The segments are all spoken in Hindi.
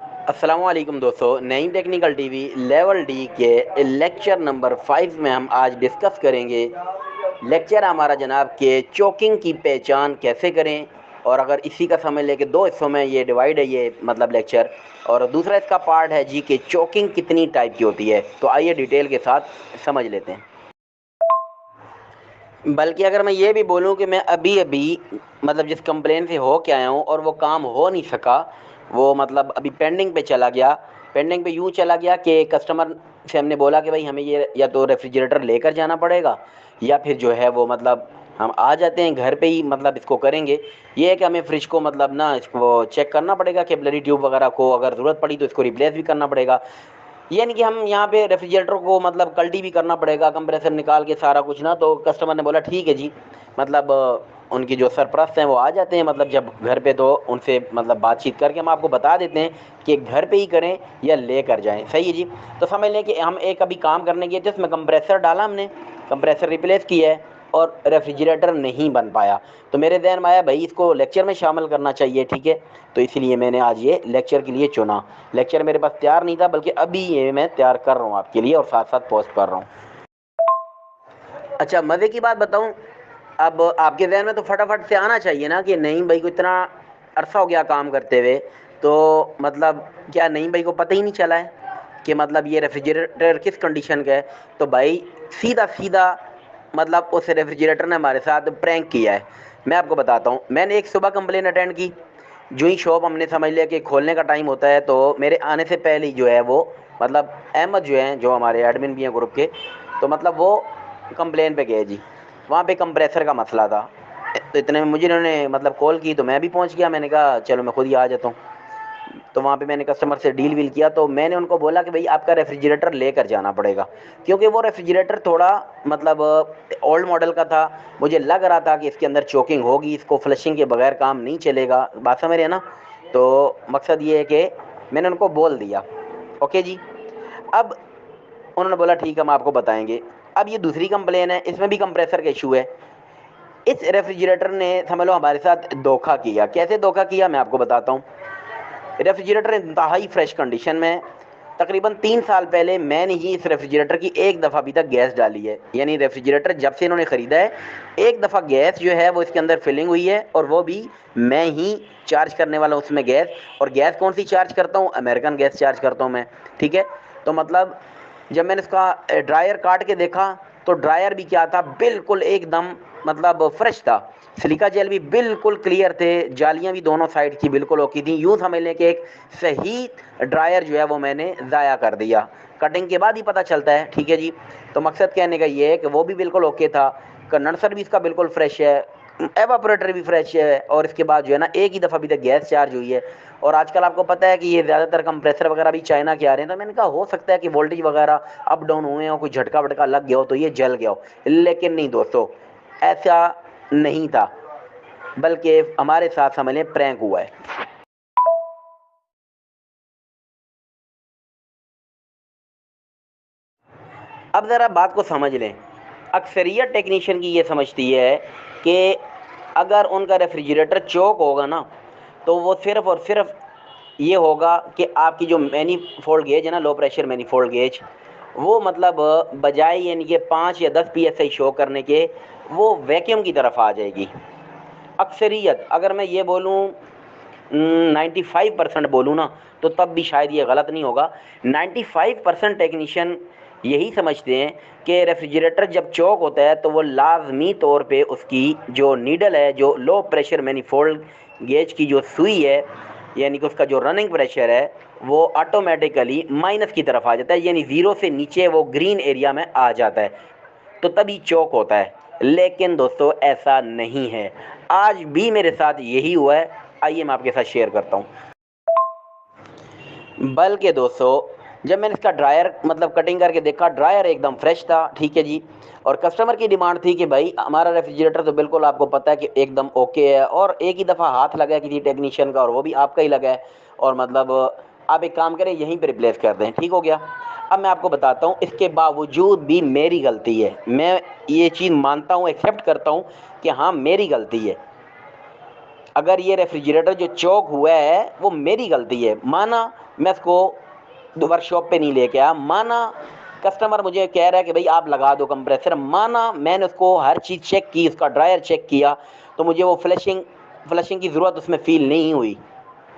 अस्सलामुअलैकुम दोस्तों, Naeem technical TV level D के लेक्चर नंबर 5 में हम आज डिस्कस करेंगे। लेक्चर हमारा जनाब के चोकिंग की पहचान कैसे करें। और अगर इसी का समझ लें कि दो हिस्सों में ये डिवाइड है ये मतलब लेक्चर, और दूसरा इसका पार्ट है जी कि चोकिंग कितनी टाइप की होती है। तो आइए डिटेल के साथ समझ लेते हैं। बल्कि अगर मैं ये भी बोलूं कि मैं अभी अभी मतलब जिस कंप्लेन से हो के आया हूँ और वो काम हो नहीं सका, वो मतलब अभी पेंडिंग पे चला गया। पेंडिंग पे यूँ चला गया कि कस्टमर से हमने बोला कि भाई हमें ये या तो रेफ्रिजरेटर लेकर जाना पड़ेगा या फिर जो है वो मतलब हम आ जाते हैं घर पे ही मतलब इसको करेंगे। ये है कि हमें फ्रिज को मतलब ना इसको चेक करना पड़ेगा, कैपिलरी ट्यूब वगैरह को अगर ज़रूरत पड़ी तो इसको रिप्लेस भी करना पड़ेगा। यानी कि हम यहाँ पे रेफ्रिजरेटर को मतलब कल्टी भी करना पड़ेगा, कंप्रेसर निकाल के सारा कुछ ना। तो कस्टमर ने बोला ठीक है जी, मतलब उनकी जो सरपरस्त हैं वो आ जाते हैं मतलब जब घर पे, तो उनसे मतलब बातचीत करके हम आपको बता देते हैं कि घर पे ही करें या ले कर जाएँ। सही है जी। तो समझ लें कि हम एक अभी काम करने गए थे, उसमें कंप्रेसर डाला हमने, कंप्रेसर रिप्लेस किया है और रेफ्रिजरेटर नहीं बन पाया। तो मेरे ध्यान में आया भाई इसको लेक्चर में शामिल करना चाहिए, ठीक है। तो इसीलिए मैंने आज ये लेक्चर के लिए चुना। लेक्चर मेरे पास तैयार नहीं था, बल्कि अभी ये मैं तैयार कर रहा हूँ आपके लिए और साथ साथ पोस्ट कर रहा हूँ। अच्छा, मज़े की बात बताऊँ, अब आपके जहन में तो फटाफट से आना चाहिए ना कि नहीं भाई को इतना अरसा हो गया काम करते हुए, तो मतलब क्या नहीं भाई को पता ही नहीं चला है कि मतलब ये रेफ्रिजरेटर किस कंडीशन का है। तो भाई सीधा सीधा मतलब उस रेफ्रिजरेटर ने हमारे साथ प्रैंक किया है। मैं आपको बताता हूँ, मैंने एक सुबह कंप्लेन अटेंड की। जो ही शॉप हमने समझ लिया कि खोलने का टाइम होता है, तो मेरे आने से पहले ही जो है वो मतलब अहमद जो हैं, जो हमारे एडमिन भी हैं ग्रुप के, तो मतलब वो कंप्लेन पे गए जी। वहाँ पे कंप्रेसर का मसला था। तो इतने में मुझे इन्होंने मतलब कॉल की, तो मैं भी पहुँच गया। मैंने कहा चलो मैं खुद ही आ जाता हूँ। तो वहाँ पे मैंने कस्टमर से डील वील किया, तो मैंने उनको बोला कि भाई आपका रेफ्रिजरेटर लेकर जाना पड़ेगा, क्योंकि वो रेफ्रिजरेटर थोड़ा मतलब ओल्ड मॉडल का था। मुझे लग रहा था कि इसके अंदर चोकिंग होगी, इसको फ्लशिंग के बगैर काम नहीं चलेगा। बात समझ रहे हैं ना। तो मकसद ये है कि मैंने उनको बोल दिया ओके जी। अब उन्होंने बोला ठीक है हम आपको बताएंगे। अब ये दूसरी कंप्लेन है, इसमें भी कंप्रेसर का इशू है। इस रेफ्रिजरेटर ने समझ लो हमारे साथ धोखा किया। कैसे धोखा किया मैं आपको बताता हूँ। रेफ्रिजरेटर इंतहाई फ्रेश कंडीशन में, तकरीबन 3 साल पहले मैंने ही इस रेफ्रिजरेटर की एक दफ़ा अभी तक गैस डाली है। यानी रेफ्रिजरेटर जब से इन्होंने ख़रीदा है, एक दफ़ा गैस जो है वो इसके अंदर फिलिंग हुई है, और वो भी मैं ही चार्ज करने वाला हूँ उसमें गैस। और गैस कौन सी चार्ज करता हूँ? अमेरिकन गैस चार्ज करता हूँ मैं, ठीक है। तो मतलब जब मैंने इसका ड्रायर काट के देखा, तो ड्रायर भी क्या था, बिल्कुल एकदम मतलब फ्रेश था। सिलिका जेल भी बिल्कुल क्लियर थे, जालियां भी दोनों साइड की बिल्कुल ओके थी। यूँ समझ लें कि एक सही ड्रायर जो है वो मैंने ज़ाया कर दिया। कटिंग के बाद ही पता चलता है, ठीक है जी। तो मकसद कहने का ये है कि वो भी बिल्कुल ओके था, कंडेंसर भी इसका बिल्कुल फ्रेश है, एवापोरेटर भी फ्रेश है, और इसके बाद जो है ना एक ही दफ़ा अभी तक गैस चार्ज हुई है। और आजकल आपको पता है कि ये ज़्यादातर कंप्रेसर वगैरह भी चाइना के आ रहे हैं। तो मैंने कहा हो सकता है कि वोल्टेज वगैरह अप डाउन हुए हो, कोई झटका वटका लग गया हो तो ये जल गया हो। लेकिन नहीं दोस्तों, ऐसा नहीं था, बल्कि हमारे साथ समझ लें प्रैंक हुआ है। अब ज़रा बात को समझ लें। अक्सरियत टेक्नीशियन की ये समझती है कि अगर उनका रेफ्रिजरेटर चौक होगा ना, तो वो सिर्फ़ और सिर्फ़ ये होगा कि आपकी जो मैनीफोल्ड गेज है ना, लो प्रेशर मैनीफोल्ड गेज, वो मतलब बजाय यानी कि 5 या 10 पीएसआई शो करने के, वो वैक्यूम की तरफ आ जाएगी। अक्सरियत अगर मैं ये बोलूँ 95% बोलूँ ना, तो तब भी शायद ये गलत नहीं होगा। 95% टेक्नीशियन यही समझते हैं कि रेफ्रिजरेटर जब चौक होता है तो वो लाजमी तौर पे उसकी जो नीडल है, जो लो प्रेशर मैनीफोल्ड गेज की जो सुई है, यानी कि उसका जो रनिंग प्रेशर है, वो ऑटोमेटिकली माइनस की तरफ आ जाता है, यानी ज़ीरो से नीचे वो ग्रीन एरिया में आ जाता है, तो तभी चौक होता है। लेकिन दोस्तों ऐसा नहीं है, आज भी मेरे साथ यही हुआ है। आइए मैं आपके साथ शेयर करता हूँ। बल्कि दोस्तों जब मैंने इसका ड्रायर मतलब कटिंग करके देखा, ड्रायर एकदम फ्रेश था, ठीक है जी। और कस्टमर की डिमांड थी कि भाई हमारा रेफ्रिजरेटर तो बिल्कुल आपको पता है कि एकदम ओके है, और एक ही दफ़ा हाथ लगा है किसी टेक्नीशियन का, और वो भी आपका ही लगा है, और मतलब आप एक काम करें यहीं पर रिप्लेस कर दें, ठीक हो गया। अब मैं आपको बताता हूँ, इसके बावजूद भी मेरी गलती है। मैं ये चीज़ मानता हूँ, एक्सेप्ट करता हूँ कि हाँ मेरी गलती है। अगर ये रेफ्रिजरेटर जो चौक हुआ है वो मेरी गलती है, माना मैं इसको वर्कशॉप पे नहीं लेके आया, माना कस्टमर मुझे कह रहा है कि भाई आप लगा दो कंप्रेसर, माना मैंने उसको हर चीज़ चेक की, उसका ड्रायर चेक किया, तो मुझे वो फ्लशिंग की ज़रूरत उसमें फ़ील नहीं हुई,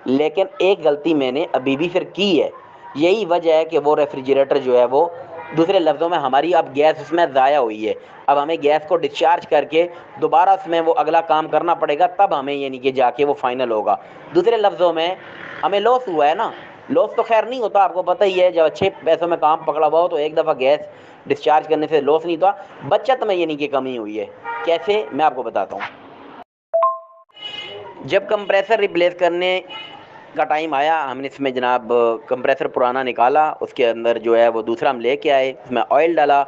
लेकिन एक गलती मैंने अभी भी फिर की है। यही वजह है कि वो रेफ्रिजरेटर जो है वो, दूसरे लफ्ज़ों में हमारी अब गैस उसमें ज़ाया हुई है। अब हमें गैस को डिस्चार्ज करके दोबारा उसमें वो अगला काम करना पड़ेगा, तब हमें यानी कि जाके वो फाइनल होगा। दूसरे लफ्ज़ों में हमें लॉस हुआ है ना। लॉस तो खैर नहीं होता, आपको पता ही है, जब अच्छे पैसों में काम पकड़ा हुआ हो तो एक दफ़ा गैस डिस्चार्ज करने से लॉस नहीं होता, बचत में यानी कि कमी हुई है। कैसे, मैं आपको बताता हूँ। जब कंप्रेसर रिप्लेस करने का टाइम आया, हमने इसमें जनाब कंप्रेसर पुराना निकाला, उसके अंदर जो है वो दूसरा हम लेके आए, उसमें ऑयल डाला,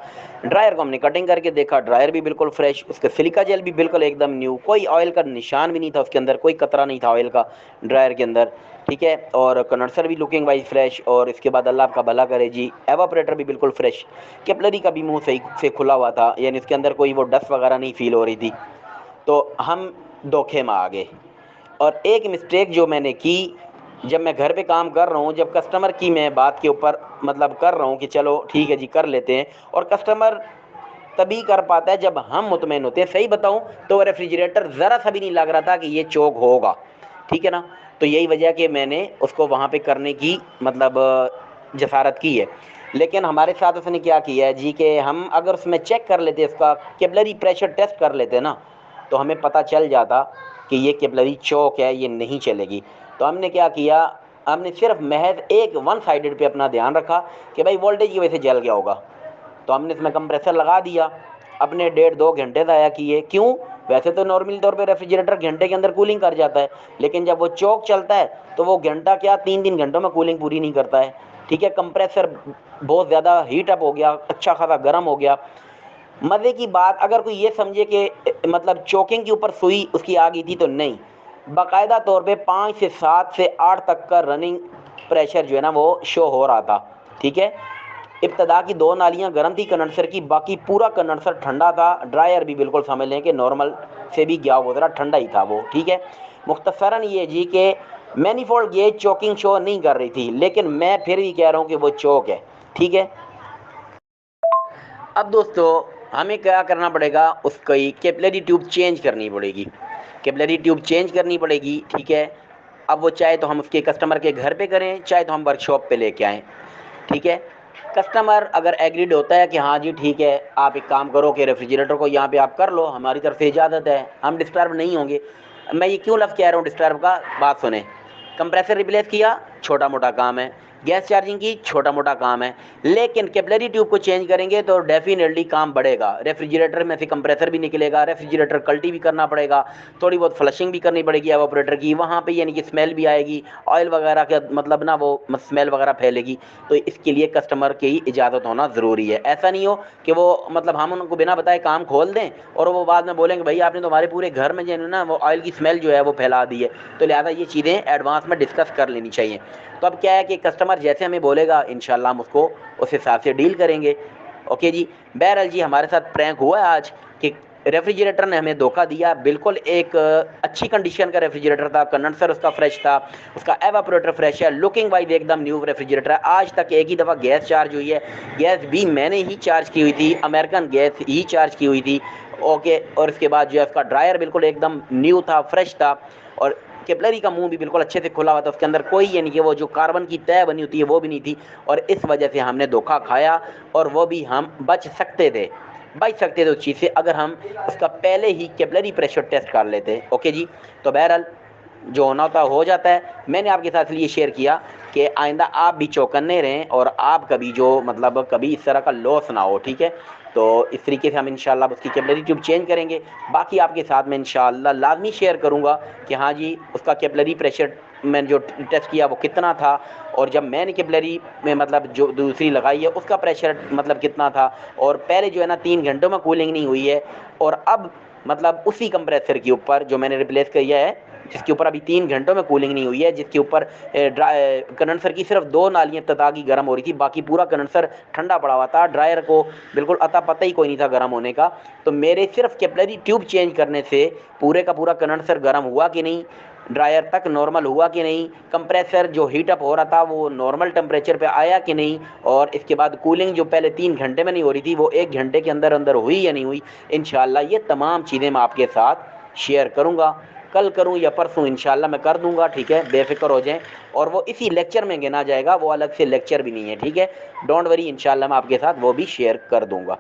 ड्रायर को हमने कटिंग करके देखा, ड्रायर भी बिल्कुल फ्रेश, उसका सिलिका जेल भी बिल्कुल एकदम न्यू, कोई ऑयल का निशान भी नहीं था उसके अंदर, कोई कतरा नहीं था ऑयल का ड्रायर के अंदर, ठीक है। और कंडेंसर भी लुकिंग वाइज फ्रेश, और इसके बाद अल्लाह आपका भला करे जी, एवापोरेटर भी बिल्कुल फ्रेश, कैपलरी का भी मुंह सही से खुला हुआ था, यानी उसके अंदर कोई वो डस्ट वगैरह नहीं फील हो रही थी। तो हम धोखे में आ गए। और एक मिस्टेक जो मैंने की, जब मैं घर पे काम कर रहा हूँ, जब कस्टमर की मैं बात के ऊपर मतलब कर रहा हूँ कि चलो ठीक है जी कर लेते हैं, और कस्टमर तभी कर पाता है जब हम मुतमईन होते हैं। सही बताऊँ तो रेफ्रिजरेटर ज़रा सा भी नहीं लग रहा था कि ये चोक होगा, ठीक है ना। तो यही वजह कि मैंने उसको वहाँ पे करने की मतलब जसारत की है। लेकिन हमारे साथ उसने क्या किया है जी, कि हम अगर उसमें चेक कर लेते, उसका कैपिलरी प्रेशर टेस्ट कर लेते ना, तो हमें पता चल जाता कि ये कैपिलरी चौक है, ये नहीं चलेगी। तो हमने क्या किया, हमने सिर्फ महज एक वन साइडेड पे अपना ध्यान रखा कि भाई वोल्टेज की वजह से जल गया होगा, तो हमने इसमें कंप्रेसर लगा दिया, अपने 1.5-2 घंटे ज़ाया किए। क्यों? वैसे तो नॉर्मली तौर पे रेफ्रिजरेटर घंटे के अंदर कूलिंग कर जाता है, लेकिन जब वो चौक चलता है तो वो घंटा क्या 3-3 घंटों में कूलिंग पूरी नहीं करता है, ठीक है। कंप्रेसर बहुत ज़्यादा हीट अप हो गया, अच्छा खासा गर्म हो गया। मज़े की बात, अगर कोई ये समझे कि मतलब चोकिंग के ऊपर सुई उसकी आ गई थी, तो नहीं, बाकायदा तौर पे 5 से 7 से 8 तक का रनिंग प्रेशर जो है ना वो शो हो रहा था, ठीक है। इब्तदा की 2 नालियाँ गर्म थी कंडेंसर की, बाकी पूरा कंडेंसर ठंडा था, ड्रायर भी बिल्कुल समझ लें कि नॉर्मल से भी गया हुआ था, ठंडा ही था वो, ठीक है। मुख्तसरन ये जी कि मैनीफोल्ड गेज चोकिंग शो नहीं कर रही थी, लेकिन मैं फिर भी कह रहा हूँ कि वो चौक है, ठीक है। अब दोस्तों हमें क्या करना पड़ेगा, उसकी कैपिलरी ट्यूब चेंज करनी पड़ेगी, कैपिलरी ट्यूब चेंज करनी पड़ेगी, ठीक है। अब वो चाहे तो हम उसके कस्टमर के घर पे करें, चाहे तो हम वर्कशॉप पे लेके आएँ, ठीक है। कस्टमर अगर एग्रीड होता है कि हाँ जी ठीक है, आप एक काम करो कि रेफ्रिजरेटर को यहाँ पे आप कर लो, हमारी तरफ से इजाज़त है, हम डिस्टर्ब नहीं होंगे। मैं ये क्यों लफ्ज़ कह रहा हूँ डिस्टर्ब का, बात सुने। कंप्रेसर रिप्लेस किया, छोटा मोटा काम है, गैस चार्जिंग की, छोटा मोटा काम है, लेकिन कैपिलरी ट्यूब को चेंज करेंगे तो डेफिनेटली काम बढ़ेगा। रेफ्रिजरेटर में से कंप्रेसर भी निकलेगा, रेफ्रिजरेटर कल्टी भी करना पड़ेगा, थोड़ी बहुत फ्लशिंग भी करनी पड़ेगी एवापोरेटर की, वहाँ पे यानी कि स्मेल भी आएगी, ऑयल वगैरह का मतलब ना वो स्मेल वगैरह फैलेगी। तो इसके लिए कस्टमर की इजाज़त होना ज़रूरी है। ऐसा नहीं हो कि वो मतलब हम उनको बिना बताए काम खोल दें और वो बाद में बोलेंगे भाई आपने तो हमारे पूरे घर में जो है ना वो ऑयल की स्मेल जो है वो फैला दी है। तो लिहाजा ये चीज़ें एडवांस में डिस्कस कर लेनी चाहिए। तो अब क्या है कि कस्टमर जैसे हमें बोलेगा इंशाल्लाह हम उसको उस हिसाब से डील करेंगे। ओके जी। बहरहाल जी हमारे साथ प्रैंक हुआ है आज कि रेफ्रिजरेटर ने हमें धोखा दिया। बिल्कुल एक अच्छी कंडीशन का रेफ्रिजरेटर था, कंडेंसर उसका फ्रेश था, उसका एवापोरेटर फ्रेश है, लुकिंग वाइज एकदम न्यू रेफ्रिजरेटर है। आज तक एक ही दफ़ा गैस चार्ज हुई है, गैस भी मैंने ही चार्ज की हुई थी, अमेरिकन गैस ही चार्ज की हुई थी। ओके। और इसके बाद जो है उसका ड्रायर बिल्कुल एकदम न्यू था, फ्रेश था, और कैपिलरी का मुंह भी बिल्कुल अच्छे से खुला हुआ था, उसके अंदर कोई यानी कि वो जो कार्बन की तय बनी होती है वो भी नहीं थी। और इस वजह से हमने धोखा खाया, और वो भी हम बच सकते थे उस चीज़ से अगर हम उसका पहले ही कैपिलरी प्रेशर टेस्ट कर लेते। ओके जी। तो बहरहाल जो होना होता हो जाता है। मैंने आपके साथ इसलिए शेयर किया कि आइंदा आप भी चौकन्ने रहें और आप कभी जो मतलब कभी इस तरह का लॉस ना हो, ठीक है। तो इस तरीके से हम इंशाल्लाह उसकी कैपिलरी ट्यूब चेंज करेंगे। बाकी आपके साथ में इंशाल्लाह लाजमी शेयर करूँगा कि हाँ जी उसका कैपिलरी प्रेशर मैंने जो टेस्ट किया वो कितना था, और जब मैंने कैपिलरी में मतलब जो दूसरी लगाई है उसका प्रेशर मतलब कितना था, और पहले जो है ना 3 घंटों में कूलिंग नहीं हुई है, और अब मतलब उसी कंप्रेसर के ऊपर जो मैंने रिप्लेस किया है जिसके ऊपर अभी 3 घंटों में कूलिंग नहीं हुई है, जिसके ऊपर कंडेंसर की सिर्फ 2 नालियाँ तता की गर्म हो रही थी, बाकी पूरा कंडेंसर ठंडा पड़ा हुआ था। ड्रायर को बिल्कुल अता पता ही कोई नहीं था गर्म होने का। तो मेरे सिर्फ कैपिलरी ट्यूब चेंज करने से पूरे का पूरा कंडेंसर गर्म हुआ कि नहीं, ड्रायर तक नॉर्मल हुआ कि नहीं, कंप्रेसर जो हीट अप हो रहा था वो नॉर्मल टेम्परेचर पे आया कि नहीं, और इसके बाद कूलिंग जो पहले 3 घंटे में नहीं हो रही थी वो 1 घंटे के अंदर अंदर हुई या नहीं हुई। इंशाल्लाह ये तमाम चीज़ें मैं आपके साथ शेयर करूँगा, कल करूँ या परसों इंशाल्लाह मैं कर दूंगा, ठीक है, बेफिक्र हो जाएं। और वो इसी लेक्चर में गिना जाएगा, वो अलग से लेक्चर भी नहीं है, ठीक है, डोंट वरी, इंशाल्लाह मैं आपके साथ वो भी शेयर कर दूंगा।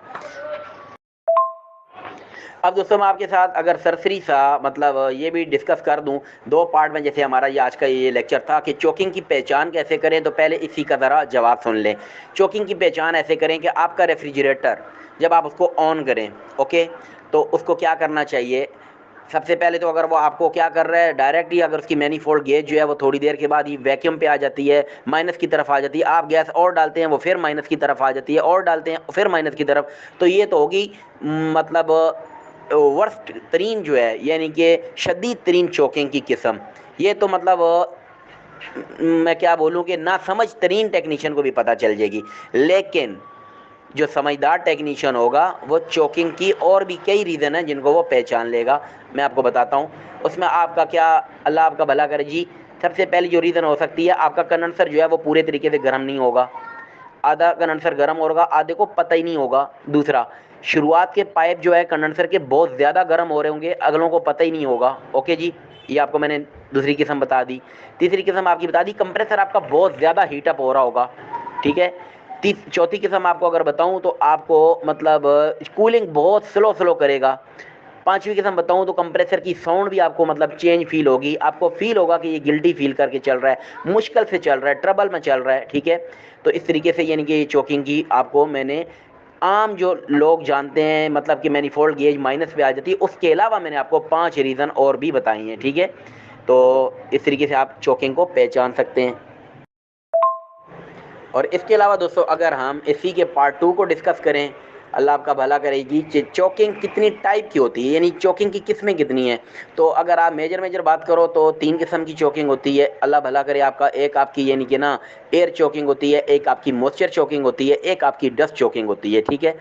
अब दोस्तों मैं आपके साथ अगर सरसरी सा मतलब ये भी डिस्कस कर दूं 2 पार्ट में, जैसे हमारा ये आज का ये लेक्चर था कि चोकिंग की पहचान कैसे करें, तो पहले इसी का ज़रा जवाब सुन लें। चोकिंग की पहचान ऐसे करें कि आपका रेफ्रिजरेटर जब आप उसको ऑन करें, ओके, तो उसको क्या करना चाहिए। सबसे पहले तो अगर वो आपको क्या कर रहा है डायरेक्ट ही, अगर उसकी मैनीफोल्ड गेज जो है वो थोड़ी देर के बाद ही वैक्यूम पे आ जाती है, माइनस की तरफ आ जाती है, आप गैस और डालते हैं वो फिर माइनस की तरफ आ जाती है, और डालते हैं फिर माइनस की तरफ, तो ये तो होगी मतलब वर्स्ट तरीन जो है, यानी कि शदीद तरीन चोकिंग की किस्म। ये तो मतलब मैं क्या बोलूँ कि ना समझ तरीन टेक्नीशियन को भी पता चल जाएगी। लेकिन जो समझदार टेक्नीशियन होगा वो चोकिंग की और भी कई रीज़न हैं जिनको वो पहचान लेगा। मैं आपको बताता हूँ उसमें आपका क्या, अल्लाह आपका भला करे जी। सबसे पहली जो रीज़न हो सकती है, आपका कंडेंसर जो है वो पूरे तरीके से गर्म नहीं होगा, आधा कंडेंसर गर्म होगा, आधे को पता ही नहीं होगा। दूसरा, शुरुआत के पाइप जो है कंडेंसर के बहुत ज़्यादा गर्म हो रहे होंगे, अगलों को पता ही नहीं होगा। ओके जी, ये आपको मैंने दूसरी किस्म बता दी। तीसरी किस्म आपकी बता दी, कंप्रेसर आपका बहुत ज़्यादा हीटअप हो रहा होगा, ठीक है। चौथी किस्म आपको अगर बताऊं तो आपको मतलब कूलिंग बहुत स्लो स्लो करेगा। पांचवी किस्म बताऊं तो कंप्रेसर की साउंड भी आपको मतलब चेंज फील होगी, आपको फील होगा कि ये गिल्टी फील करके चल रहा है, मुश्किल से चल रहा है, ट्रबल में चल रहा है, ठीक है। तो इस तरीके से यानी कि चोकिंग की आपको मैंने आम जो लोग जानते हैं मतलब कि मैनीफोल्ड गेज माइनस पे आ जाती है, उसके अलावा मैंने आपको 5 रीज़न और भी बताई हैं, ठीक है। तो इस तरीके से आप चोकिंग को पहचान सकते हैं। और इसके अलावा दोस्तों अगर हम इसी के पार्ट 2 को डिस्कस करें, अल्लाह आपका भला करेगी, चोकिंग कितनी टाइप की होती है, यानी चोकिंग की किस्में कितनी हैं। तो अगर आप मेजर बात करो तो 3 किस्म की चोकिंग होती है, अल्लाह भला करे आपका। एक आपकी यानी कि ना एयर चोकिंग होती है, एक आपकी मॉइस्चर चोकिंग होती है, एक आपकी डस्ट चोकिंग होती है, ठीक है।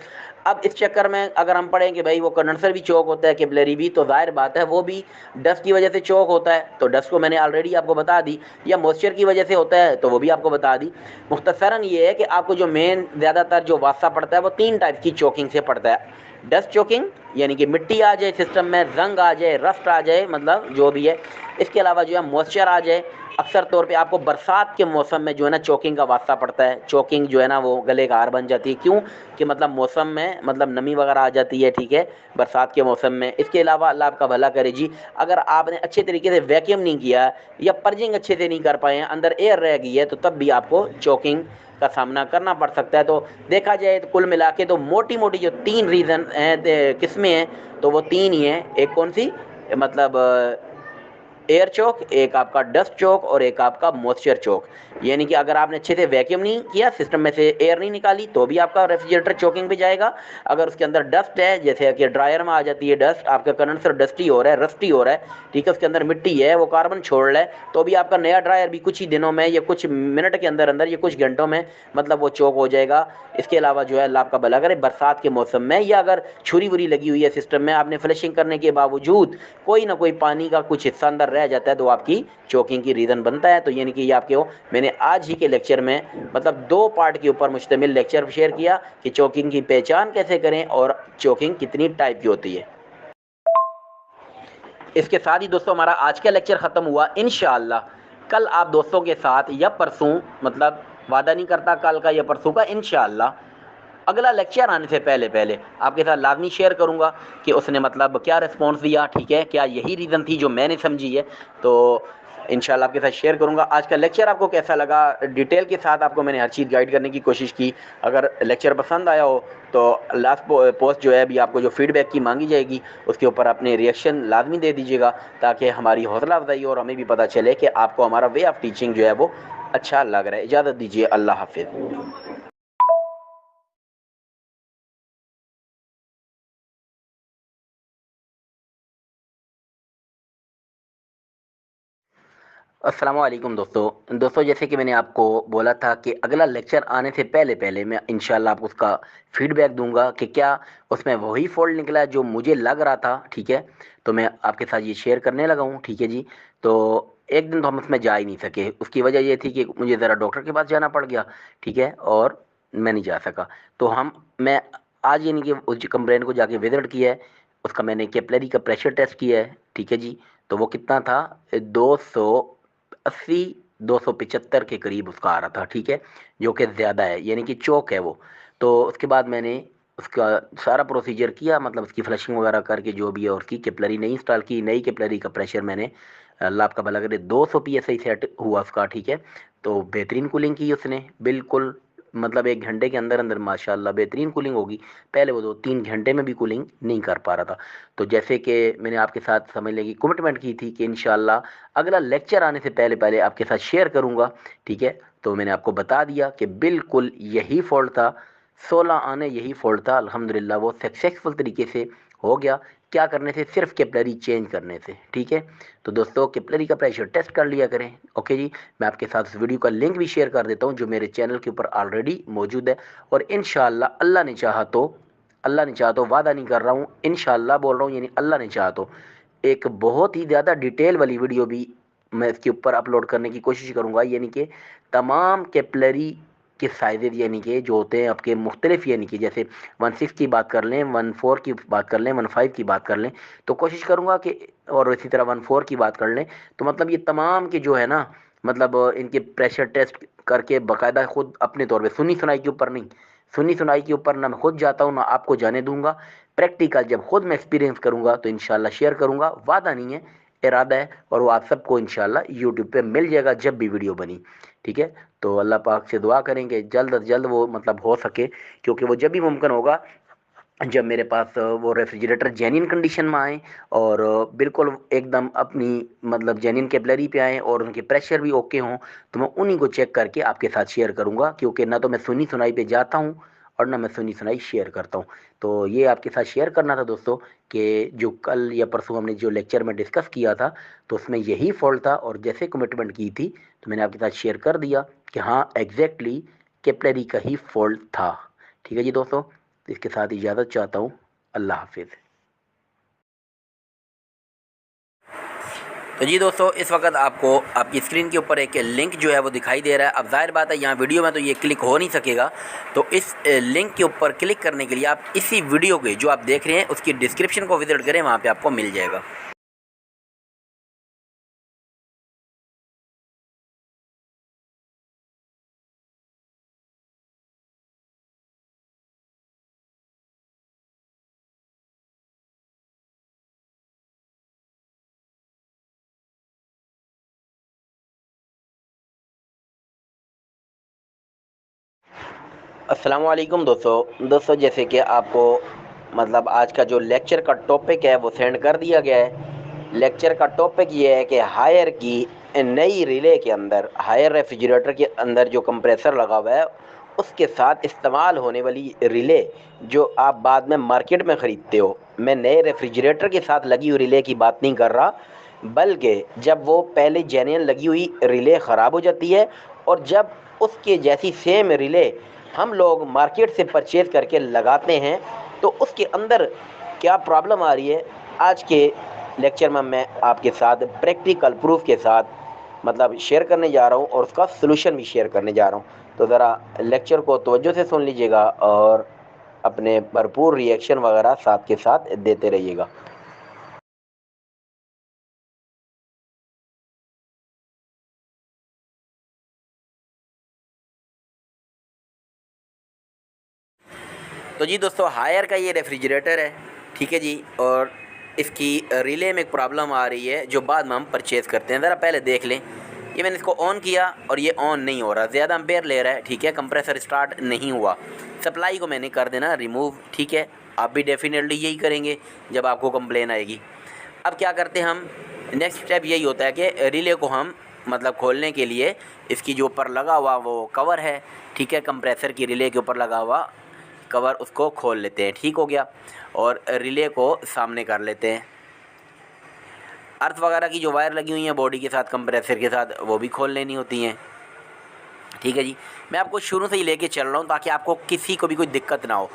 अब इस चक्कर में अगर हम पढ़ें कि भाई वो कंडेंसर भी चोक होता है, कैपिलरी भी, तो जाहिर बात है वो भी डस्ट की वजह से चोक होता है, तो डस्ट को मैंने ऑलरेडी आपको बता दी। या मॉइस्चर की वजह से होता है तो वो भी आपको बता दी। मुख्तसरन ये है कि आपको जो मेन ज़्यादातर जो वास्ता पड़ता है वो 3 टाइप की चोकिंग से पड़ता है। डस्ट चोकिंग यानी कि मिट्टी आ जाए सिस्टम में, जंग आ जाए, रस्ट आ जाए, मतलब जो भी है। इसके अलावा जो है मॉइस्चर आ जाए। अक्सर तौर पे आपको बरसात के मौसम में जो है ना चोकिंग का वास्ता पड़ता है, चोकिंग जो है ना वो गले का हार बन जाती है। क्यों कि मतलब मौसम में मतलब नमी वगैरह आ जाती है, ठीक है, बरसात के मौसम में। इसके अलावा अल्लाह आपका भला करे जी, अगर आपने अच्छे तरीके से वैक्यूम नहीं किया या पर्जिंग अच्छे से नहीं कर पाए हैं, अंदर एयर रह गई है, तो तब भी आपको चोकिंग का सामना करना पड़ सकता है। तो देखा जाए तो कुल मिला के तो मोटी मोटी जो 3 रीज़न हैं, किस्में हैं, तो वो 3 ही हैं। एक कौन सी, मतलब एयर चोक, एक आपका डस्ट चोक, और एक आपका मॉइस्चर चोक। यानी कि अगर आपने अच्छे से वैक्यूम नहीं किया, सिस्टम में से एयर नहीं निकाली, तो भी आपका रेफ्रिजरेटर चोकिंग पे जाएगा। अगर उसके अंदर डस्ट है, जैसे कि ड्रायर में आ जाती है डस्ट, आपका कंडेंसर डस्टी हो रहा है, रस्टी हो रहा है, ठीक है, उसके अंदर मिट्टी है, वो कार्बन छोड़ रहा है, तो भी आपका नया ड्रायर भी कुछ ही दिनों में या कुछ मिनट के अंदर अंदर या कुछ घंटों में मतलब वो चोक हो जाएगा। इसके अलावा जो है अल्लाह आपका भला करे, बरसात के मौसम में या अगर छुरी वुरी लगी हुई है सिस्टम में, आपने फ्लशिंग करने के बावजूद कोई ना कोई पानी का कुछ हिस्सा अंदर रह जाता है, तो आपकी चोकिंग की रीज़न बनता है। तो यानी कि ये आपके हो, मैंने आज ही के लेक्चर में मतलब 2 पार्ट के ऊपर मुश्तमिल लेक्चर शेयर किया कि चोकिंग की पहचान कैसे करें और चोकिंग कितनी टाइप की होती है। इसके साथ ही दोस्तों हमारा आज का लेक्चर ख़त्म हुआ। इंशाअल्लाह कल आप दोस्तों के साथ या परसों, मतलब वादा नहीं करता कल का या परसों का, इंशाअल्लाह अगला लेक्चर आने से पहले पहले आपके साथ लाजमी शेयर करूंगा कि उसने मतलब क्या रिस्पॉन्स दिया, ठीक है, क्या यही रीज़न थी जो मैंने समझी है। तो इंशाल्लाह आपके साथ शेयर करूंगा। आज का लेक्चर आपको कैसा लगा, डिटेल के साथ आपको मैंने हर चीज़ गाइड करने की कोशिश की। अगर लेक्चर पसंद आया हो तो लास्ट पोस्ट जो है अभी आपको जो फीडबैक की मांगी जाएगी उसके ऊपर अपने रिएक्शन लाजमी दे दीजिएगा, ताकि हमारी हौसला अफजाई और हमें भी पता चले कि आपको हमारा वे ऑफ टीचिंग जो है वो अच्छा लग रहा है। इजाज़त दीजिए, अल्लाह हाफिज़। अस्सलाम वालेकुम दोस्तों जैसे कि मैंने आपको बोला था कि अगला लेक्चर आने से पहले पहले मैं इंशाल्लाह आपको उसका फीडबैक दूंगा कि क्या उसमें वही फॉल्ट निकला जो मुझे लग रहा था। ठीक है, तो मैं आपके साथ ये शेयर करने लगा हूँ। ठीक है जी। तो एक दिन तो हम उसमें जा ही नहीं सके, उसकी वजह ये थी कि मुझे ज़रा डॉक्टर के पास जाना पड़ गया। ठीक है, और मैं नहीं जा सका। तो मैं आज यानी कि उस कंप्लेन को जाके विजिट किया है। उसका मैंने कैपिलरी का प्रेशर टेस्ट किया है। ठीक है जी। तो वो कितना था, 280 275 के करीब उसका आ रहा था। ठीक है, जो कि ज़्यादा है, यानी कि चौक है वो। तो उसके बाद मैंने उसका सारा प्रोसीजर किया, मतलब उसकी फ्लशिंग वगैरह करके जो भी है, और उसकी कैपिलरी नई इंस्टॉल की, नई कैपिलरी का प्रेशर मैंने, अल्लाह आपका भला करे, 200 PSI सेट हुआ उसका। ठीक है, तो बेहतरीन कूलिंग की उसने, बिल्कुल मतलब 1 घंटे के अंदर अंदर माशाल्लाह बेहतरीन कूलिंग होगी। पहले वो 2-3 घंटे में भी कूलिंग नहीं कर पा रहा था। तो जैसे कि मैंने आपके साथ समझ लें कि कमिटमेंट की थी कि इंशाल्लाह अगला लेक्चर आने से पहले पहले आपके साथ शेयर करूंगा। ठीक है, तो मैंने आपको बता दिया कि बिल्कुल यही फॉल्ट था, 16 आने यही फॉल्ट था। अल्हम्दुलिल्लाह वो सक्सेसफुल तरीके से हो गया। क्या करने से, सिर्फ कैपिलरी चेंज करने से। ठीक है, तो दोस्तों कैपिलरी का प्रेशर टेस्ट कर लिया करें। ओके जी, मैं आपके साथ उस वीडियो का लिंक भी शेयर कर देता हूँ जो मेरे चैनल के ऊपर ऑलरेडी मौजूद है। और इंशाल्लाह अल्लाह ने चाहा तो, वादा नहीं कर रहा हूँ, इंशाल्लाह बोल रहा हूँ, यानी अल्लाह ने चाहा तो एक बहुत ही ज़्यादा डिटेल वाली वीडियो भी मैं इसके ऊपर अपलोड करने की कोशिश करूँगा। यानी कि तमाम कैपिलरी के साइजेज, यानी कि जो होते हैं आपके मुख्तलिफ, यानी कि जैसे 16 की बात कर लें, 14 की बात कर लें, 15 की बात कर लें, तो कोशिश करूँगा कि, और इसी तरह 14 की बात कर लें, तो मतलब ये तमाम के जो है ना, मतलब इनके प्रेशर टेस्ट करके बाकायदा खुद अपने तौर पे, सुनी सुनाई के ऊपर नहीं, सुनी सुनाई के ऊपर ना मैं खुद जाता हूँ ना आपको जाने दूंगा। प्रैक्टिकल जब खुद मैं एक्सपीरियंस करूंगा तो इंशाल्लाह शेयर करूंगा, वादा नहीं है, इरादा है। और वो आप सबको इंशाल्लाह यूट्यूब पे मिल जाएगा जब भी वीडियो बनी। ठीक है, तो अल्लाह पाक से दुआ करेंगे जल्द अज जल्द वो मतलब हो सके, क्योंकि वो जब भी मुमकिन होगा जब मेरे पास वो रेफ्रिजरेटर जेन्युइन कंडीशन में आए, और बिल्कुल एकदम अपनी मतलब जेन्युइन कैपिलरी पे आए, और उनके प्रेशर भी ओके हों, तो मैं उन्हीं को चेक करके आपके साथ शेयर करूंगा। क्योंकि ना तो मैं सुनी सुनाई पे जाता हूं और ना मैं सुनी सुनाई शेयर करता हूं। तो ये आपके साथ शेयर करना था दोस्तों, कि जो कल या परसों हमने जो लेक्चर में डिस्कस किया था, तो उसमें यही फॉल्ट था, और जैसे कमिटमेंट की थी तो मैंने आपके साथ शेयर कर दिया कि हाँ एग्जैक्टली कैपिलरी का ही फॉल्ट था। ठीक है जी दोस्तों, तो इसके साथ इजाज़त चाहता हूँ। अल्लाह हाफिज़। तो जी दोस्तों, इस वक्त आपको आपकी स्क्रीन के ऊपर एक लिंक जो है वो दिखाई दे रहा है। अब ज़ाहिर बात है यहाँ वीडियो में तो ये क्लिक हो नहीं सकेगा, तो इस लिंक के ऊपर क्लिक करने के लिए आप इसी वीडियो के जो आप देख रहे हैं उसकी डिस्क्रिप्शन को विजिट करें, वहाँ पे आपको मिल जाएगा। अस्सलाम वालेकुम दोस्तों जैसे कि आपको मतलब आज का जो लेक्चर का टॉपिक है वो सेंड कर दिया गया है। लेक्चर का टॉपिक ये है कि हायर की नई रिले के अंदर, हायर रेफ्रिजरेटर के अंदर जो कंप्रेसर लगा हुआ है उसके साथ इस्तेमाल होने वाली रिले जो आप बाद में मार्केट में ख़रीदते हो, मैं नए रेफ्रिजरेटर के साथ लगी हुई रिले की बात नहीं कर रहा, बल्कि जब वो पहले जेन्युइन लगी हुई रिले ख़राब हो जाती है, और जब उसके जैसी सेम रिले हम लोग मार्केट से परचेज़ करके लगाते हैं, तो उसके अंदर क्या प्रॉब्लम आ रही है, आज के लेक्चर में मैं आपके साथ प्रैक्टिकल प्रूफ के साथ मतलब शेयर करने जा रहा हूँ, और उसका सलूशन भी शेयर करने जा रहा हूँ। तो ज़रा लेक्चर को तवज्जो से सुन लीजिएगा और अपने भरपूर रिएक्शन वगैरह साथ के साथ देते रहिएगा। तो जी दोस्तों, हायर का ये रेफ्रिजरेटर है। ठीक है जी, और इसकी रिले में एक प्रॉब्लम आ रही है जो बाद में हम परचेज़ करते हैं। ज़रा पहले देख लें, ये मैंने इसको ऑन किया और ये ऑन नहीं हो रहा, ज़्यादा एम्पेयर ले रहा है। ठीक है, कंप्रेसर स्टार्ट नहीं हुआ। सप्लाई को मैंने कर देना रिमूव। ठीक है, आप भी डेफिनेटली यही करेंगे जब आपको कंप्लेन आएगी। अब क्या करते हैं हम, नेक्स्ट स्टेप यही होता है कि रिले को हम मतलब खोलने के लिए इसकी जो ऊपर लगा हुआ वो कवर है, ठीक है, कंप्रेसर की रिले के ऊपर लगा हुआ कवर, उसको खोल लेते हैं। ठीक हो गया, और रिले को सामने कर लेते हैं। अर्थ वगैरह की जो वायर लगी हुई हैं बॉडी के साथ, कंप्रेसर के साथ, वो भी खोल लेनी होती हैं। ठीक है जी, मैं आपको शुरू से ही लेके चल रहा हूँ ताकि आपको किसी को भी कोई दिक्कत ना हो।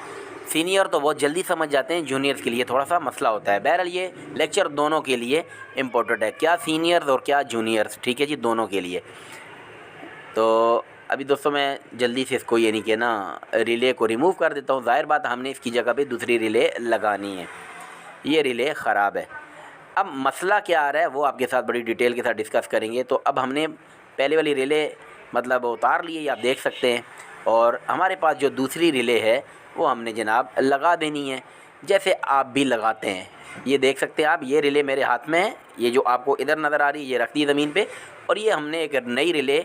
सीनियर तो बहुत जल्दी समझ जाते हैं, जूनियर्स के लिए थोड़ा सा मसला होता है। बहरहाल ये लेक्चर दोनों के लिए इम्पोर्टेंट है, क्या सीनियर्स और क्या जूनियर्स। ठीक है जी, दोनों के लिए। तो अभी दोस्तों मैं जल्दी से इसको यानी कि ना रिले को रिमूव कर देता हूँ। ज़ाहिर बात हमने इसकी जगह पे दूसरी रिले लगानी है, ये रिले ख़राब है। अब मसला क्या आ रहा है वो आपके साथ बड़ी डिटेल के साथ डिस्कस करेंगे। तो अब हमने पहले वाली रिले मतलब उतार ली है, आप देख सकते हैं, और हमारे पास जो दूसरी रिले है वो हमने जनाब लगा देनी है, जैसे आप भी लगाते हैं। ये देख सकते हैं आप, ये रिले मेरे हाथ में है, ये जो आपको इधर नज़र आ रही है ये रख दी ज़मीन पे, और ये हमने एक नई रिले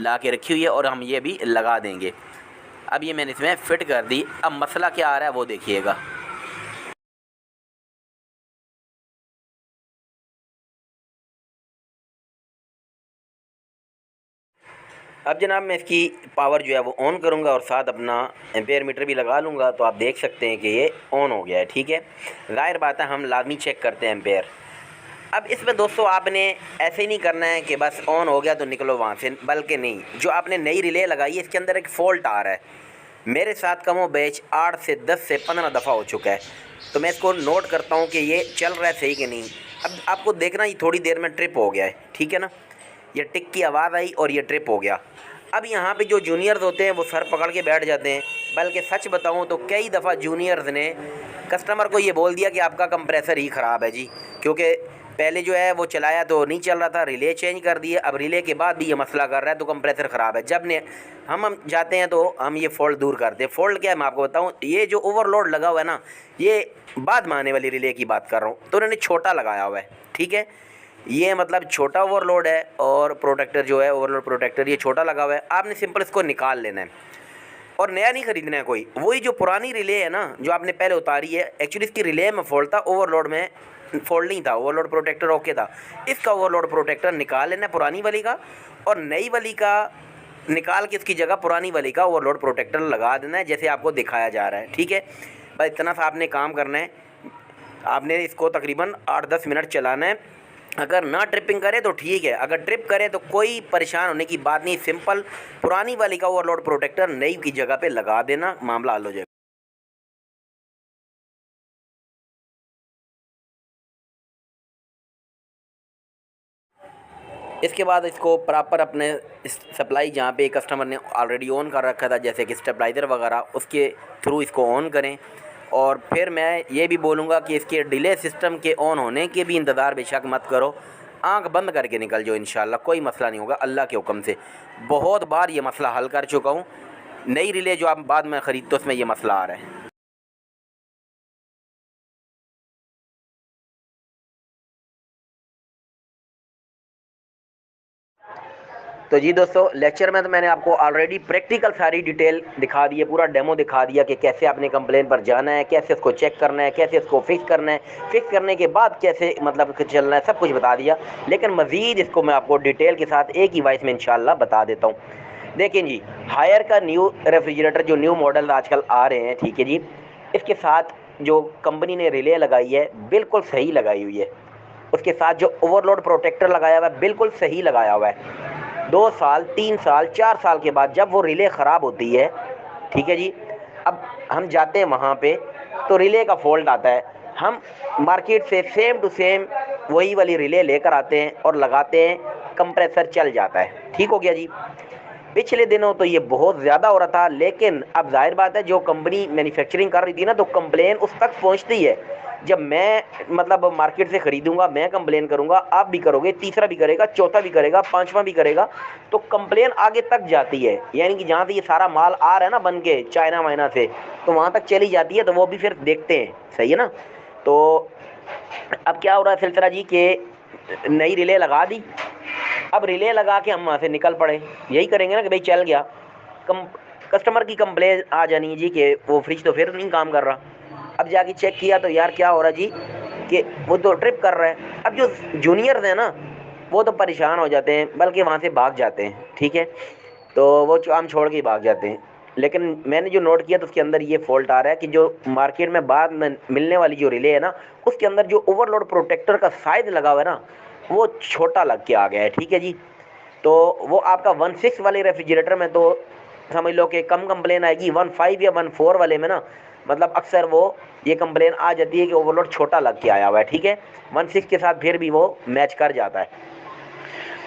ला के रखी हुई है और हम ये भी लगा देंगे। अब ये मैंने इसमें फ़िट कर दी। अब मसला क्या आ रहा है वो देखिएगा। अब जनाब मैं इसकी पावर जो है वो ऑन करूँगा और साथ अपना एम्पेयर मीटर भी लगा लूँगा, तो आप देख सकते हैं कि ये ऑन हो गया है। ठीक है, ज़ाहिर बात है हम लाजमी चेक करते हैं एम्पेयर। अब इसमें दोस्तों आपने ऐसे ही नहीं करना है कि बस ऑन हो गया तो निकलो वहाँ से, बल्कि नहीं, जो आपने नई रिले लगाई है इसके अंदर एक फ़ॉल्ट आ रहा है। मेरे साथ कमो बेच 8 से 10 से 15 दफ़ा हो चुका है, तो मैं इसको नोट करता हूँ कि ये चल रहा है सही कि नहीं। अब आपको देखना ये थोड़ी देर में ट्रिप हो गया है। ठीक है ना, ये टिक की आवाज़ आई और ये ट्रिप हो गया। अब यहाँ पे जो जूनियर्स होते हैं वो सर पकड़ के बैठ जाते हैं, बल्कि सच बताऊँ तो कई दफ़ा जूनियर्स ने कस्टमर को ये बोल दिया कि आपका कंप्रेसर ही ख़राब है जी, क्योंकि पहले जो है वो चलाया तो नहीं चल रहा था, रिले चेंज कर दिए, अब रिले के बाद भी ये मसला कर रहा है तो कंप्रेसर ख़राब है। जब ने हम जाते हैं तो हम ये फ़ॉल्ट दूर करते हैं। फ़ॉल्ट क्या है मैं आपको बताऊँ, ये जो ओवरलोड लगा हुआ है ना, ये बाद में आने वाली रिले की बात कर रहा हूँ, तो उन्होंने छोटा लगाया हुआ है। ठीक है, ये मतलब छोटा ओवरलोड है और प्रोटेक्टर जो है ओवरलोड प्रोटेक्टर ये छोटा लगा हुआ है। आपने सिंपल इसको निकाल लेना है और नया नहीं ख़रीदना है कोई। वही जो पुरानी रिले है ना जो आपने पहले उतारी है, एक्चुअली इसकी रिले में फ़ॉल्ट था, ओवरलोड में फ़ॉल्ट नहीं था, ओवरलोड प्रोटेक्टर ओके था। इसका ओवरलोड प्रोटेक्टर निकाल लेना है पुरानी वाली का, और नई वाली का निकाल के इसकी जगह पुरानी वाली का ओवरलोड प्रोटेक्टर लगा देना है, जैसे आपको दिखाया जा रहा है। ठीक है, बस इतना सा आपने काम करना है। आपने इसको तकरीबन 8-10 मिनट चलाना है। अगर ना ट्रिपिंग करे तो ठीक है, अगर ट्रिप करे तो कोई परेशान होने की बात नहीं। सिंपल पुरानी वाली का ओवरलोड प्रोटेक्टर नई की जगह पे लगा देना, मामला हल हो जाएगा। इसके बाद इसको प्रॉपर अपने सप्लाई जहाँ पे कस्टमर ने ऑलरेडी ऑन कर रखा था, जैसे कि स्टेबलाइज़र वगैरह, उसके थ्रू इसको ऑन करें। और फिर मैं ये भी बोलूँगा कि इसके डिले सिस्टम के ऑन होने के भी इंतज़ार बेशक मत करो, आंख बंद करके निकल जाओ, इंशाल्लाह कोई मसला नहीं होगा अल्लाह के हुक्म से। बहुत बार ये मसला हल कर चुका हूँ। नई रिले जो आप बाद में ख़रीदते हो उसमें ये मसला आ रहा है। तो जी दोस्तों, लेक्चर में तो मैंने आपको ऑलरेडी प्रैक्टिकल सारी डिटेल दिखा दी है, पूरा डेमो दिखा दिया कि कैसे आपने कंप्लेन पर जाना है, कैसे उसको चेक करना है, कैसे उसको फिक्स करना है, फिक्स करने के बाद कैसे मतलब चलना है, सब कुछ बता दिया। लेकिन मज़ीद इसको मैं आपको डिटेल के साथ एक ही वॉइस में इंशाल्लाह बता देता हूँ। देखिए जी, हायर का न्यू रेफ्रिजरेटर जो न्यू मॉडल आजकल आ रहे हैं, ठीक है जी, इसके साथ जो कंपनी ने रिले लगाई है बिल्कुल सही लगाई हुई है। उसके साथ जो ओवरलोड प्रोटेक्टर लगाया हुआ है बिल्कुल सही लगाया हुआ है। 2 साल 3 साल 4 साल के बाद जब वो रिले ख़राब होती है, ठीक है जी, अब हम जाते हैं वहाँ पे तो रिले का फॉल्ट आता है, हम मार्केट से सेम टू सेम वही वाली रिले लेकर आते हैं और लगाते हैं, कंप्रेसर चल जाता है। ठीक हो गया जी। पिछले दिनों तो ये बहुत ज़्यादा हो रहा था, लेकिन अब जाहिर बात है जो कंपनी मैन्युफैक्चरिंग कर रही थी ना, तो कंप्लेन उस तक पहुंचती है। जब मैं मतलब मार्केट से ख़रीदूंगा, मैं कंप्लेन करूंगा, आप भी करोगे, तीसरा भी करेगा, चौथा भी करेगा, पांचवा भी करेगा, तो कंप्लेन आगे तक जाती है। यानी कि जहाँ से ये सारा माल आ रहा है ना बन के चाइना वाइना से, तो वहाँ तक चली जाती है, तो वो भी फिर देखते हैं। सही है ना। तो अब क्या हो रहा है सिलसिला जी कि नई रिले लगा दी, अब रिले लगा के हम वहाँ से निकल पड़े। यही करेंगे ना कि भाई चल गया, कम कस्टमर की कंप्लेन आ जानी है जी कि वो फ्रिज तो फिर नहीं काम कर रहा। अब जाके चेक किया तो यार क्या हो रहा जी कि वो तो ट्रिप कर रहा है। अब जो जूनियर्स हैं ना वो तो परेशान हो जाते हैं, बल्कि वहाँ से भाग जाते हैं। ठीक है, तो वो काम छोड़ के ही भाग जाते हैं। लेकिन मैंने जो नोट किया तो उसके अंदर ये फॉल्ट आ रहा है कि जो मार्केट में बाद में मिलने वाली जो रिले है ना, उसके अंदर जो ओवरलोड प्रोटेक्टर का साइज लगा हुआ है ना, वो छोटा लग के आ गया है। ठीक है जी। तो वो आपका 1.6 वाले रेफ्रिजरेटर में तो समझ लो कि कम कंप्लेन आएगी। 1.5 या 1.4 वाले में ना, मतलब अक्सर वो ये कंप्लेन आ जाती है कि ओवरलोड छोटा लग के आया हुआ है। ठीक है, 1.6 के साथ फिर भी वो मैच कर जाता है।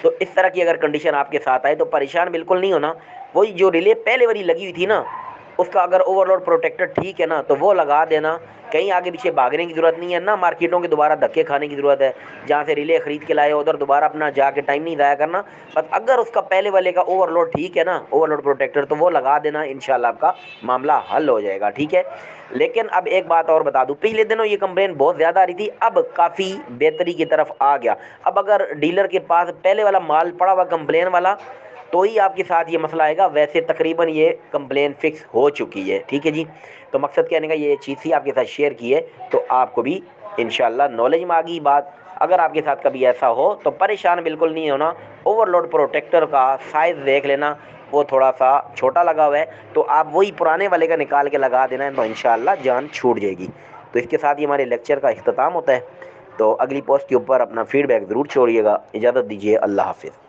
तो इस तरह की अगर कंडीशन आपके साथ आए तो परेशान बिल्कुल नहीं होना। वही जो रिले पहले वाली लगी हुई थी ना, उसका अगर ओवरलोड प्रोटेक्टर ठीक है ना, तो वो लगा देना। कहीं आगे पीछे भागने की ज़रूरत नहीं है ना, मार्केटों के दोबारा धक्के खाने की ज़रूरत है। जहाँ से रिले खरीद के लाए उधर दोबारा अपना जाके टाइम नहीं ज़ाया करना। बस अगर उसका पहले वाले का ओवरलोड ठीक है ना, ओवरलोड प्रोटेक्टर, तो वो लगा देना, इंशाल्लाह आपका मामला हल हो जाएगा। ठीक है। लेकिन अब एक बात और बता दूं, पिछले दिनों ये कंप्लेन बहुत ज़्यादा आ रही थी, अब काफ़ी बेहतरी की तरफ आ गया। अब अगर डीलर के पास पहले वाला माल पड़ा हुआ कंप्लेन वाला, तो ही आपके साथ ये मसला आएगा। वैसे तकरीबन ये कंप्लेन फिक्स हो चुकी है। ठीक है जी। तो मकसद कहने का ये चीज़ थी, आपके साथ शेयर की है, तो आपको भी इंशाल्लाह नॉलेज में आ गई बात। अगर आपके साथ कभी ऐसा हो तो परेशान बिल्कुल नहीं होना। ओवरलोड प्रोटेक्टर का साइज़ देख लेना, वो थोड़ा सा छोटा लगा हुआ है, तो आप वही पुराने वाले का निकाल के लगा देना है, तो इंशाल्लाह जान छूट जाएगी। तो इसके साथ ही हमारे लेक्चर का इख्तिताम होता है। तो अगली पोस्ट के ऊपर अपना फीडबैक ज़रूर छोड़िएगा। इजाज़त दीजिए, अल्लाह हाफिज़।